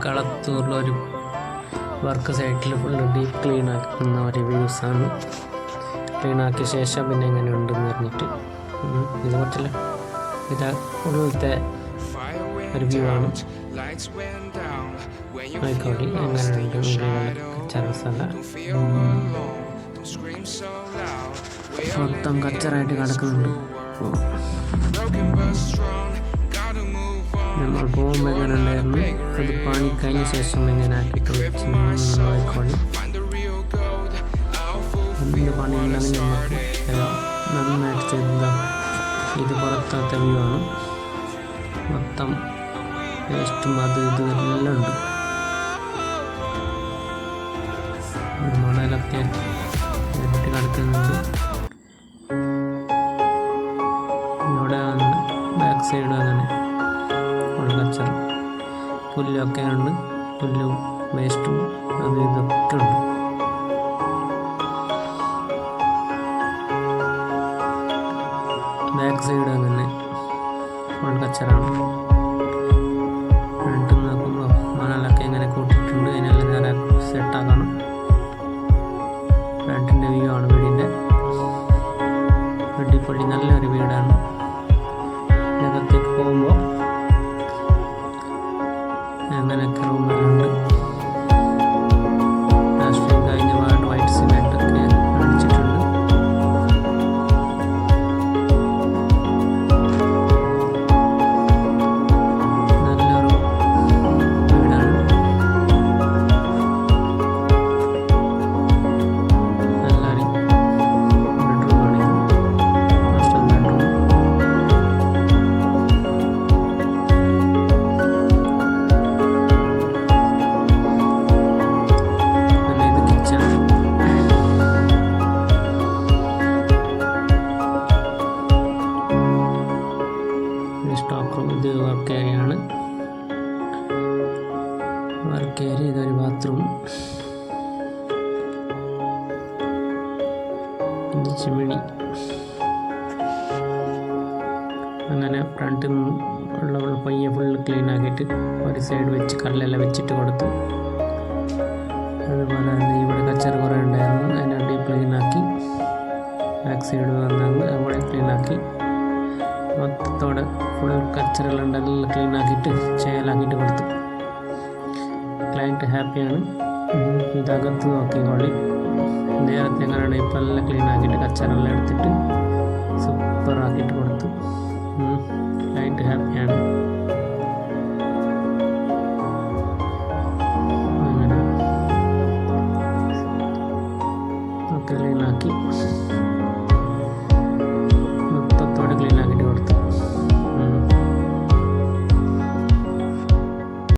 കളത്തൂരിലൊരു work സൈറ്റിൽ full deep clean ആക്കുന്ന ഒരു വ്യൂസാണ്. ക്ലീൻ ആക്കിയ ശേഷം പിന്നെ എങ്ങനെ ഉണ്ടെന്ന് പറഞ്ഞിട്ട് ഇത് പറ്റില്ല. ഇത് ഉള്ളിലത്തെ ഒരു വ്യൂ ആണ്. ആയിക്കോട്ടെ, എങ്ങനെയുണ്ട് കച്ചറ സ്ഥല മൊത്തം കച്ചറായിട്ട് കിടക്കുന്നുണ്ട്. നമ്മൾ പോകുമ്പോൾ എങ്ങനെ ഉണ്ടായിരുന്നു, അത് പണി കഴിഞ്ഞ ശേഷം എങ്ങനെ ആക്കിയിട്ട് ആയിക്കോട്ടെ. എന്ത് പണി ഉണ്ടെങ്കിൽ നമുക്ക് നന്നായിട്ട് ചെയ്ത ഇത് പുറത്തത്തെ വ്യൂ ആണ്. മൊത്തം വേസ്റ്റും അത് ഇത് എല്ലാം ഉണ്ട്. മണലൊക്കെ ഇരട്ടി കിടക്കുന്നുണ്ട്. ഇവിടെ ബാക്ക് സൈഡ് അങ്ങനെ കച്ചറ പുല്ലൊക്കെ ഉണ്ട്. പുല്ലും വേസ്റ്റും അത് ഇതൊക്കെ ഉണ്ട്. ബാക്ക് സൈഡ് അങ്ങനെ കച്ചറാണ്. ഫ്രണ്ട് നോക്കുമ്പോൾ മണലൊക്കെ ഇങ്ങനെ കൂട്ടിയിട്ടുണ്ട്. അതിനെല്ലാം നേരെ സെറ്റാക്കണം. ഫ്രണ്ടിൻ്റെ വ്യൂ ആണ് വീടിൻ്റെ. വെടിപ്പള്ളി നല്ലൊരു വീടാണ്. അകത്തേക്ക് പോകുമ്പോൾ അങ്ങനെയൊക്കെ റൂമെല്ലാം ഉണ്ട്. രാഷ്ട്രീയം കഴിഞ്ഞ പാട് വൈറ്റ് സിമെൻ്റ് ഒക്കെ അടിച്ചിട്ടുണ്ട്. നല്ലൊരു വീടാണ്. എല്ലാവരും ബെഡ്റൂമാണ്. Master bedroom. Stock room. ഇത് വർക്ക് ഏരിയയാണ്. Work area. ഇതൊരു ബാത്റൂം. ഇത് ചിമിണി. അങ്ങനെ ഫ്രണ്ടിൽ ഉള്ള പയ്യെ ഫുള്ള് ക്ലീൻ ആക്കിയിട്ട് ഒരു സൈഡ് വെച്ച് കല്ലെല്ലാം വെച്ചിട്ട് കൊടുത്തു. അതുപോലെ തന്നെ ഇവിടെ കച്ചറ കുറേ ഉണ്ടായിരുന്നു. അതിനെ ഡീപ്പ് ക്ലീൻ ആക്കി. ബാക്ക് സൈഡ് വന്നത് അവിടെ ക്ലീൻ ആക്കി. മൊത്തത്തോടെ ഫുൾ കച്ചറകളുണ്ടെല്ലാം ക്ലീൻ ആക്കിയിട്ട് ചേലാക്കിയിട്ട് കൊടുത്തു. ക്ലയൻറ്റ് ഹാപ്പിയാണ്. ഇതകത്ത് നോക്കിക്കോളി. നേരത്തെ എങ്ങനെയാണ് ഇപ്പം എല്ലാം ക്ലീൻ ആക്കിയിട്ട് കച്ചറെല്ലാം എടുത്തിട്ട് സൂപ്പറാക്കിയിട്ട് കൊടുത്തു. ക്ലയൻറ്റ് ഹാപ്പിയാണ്.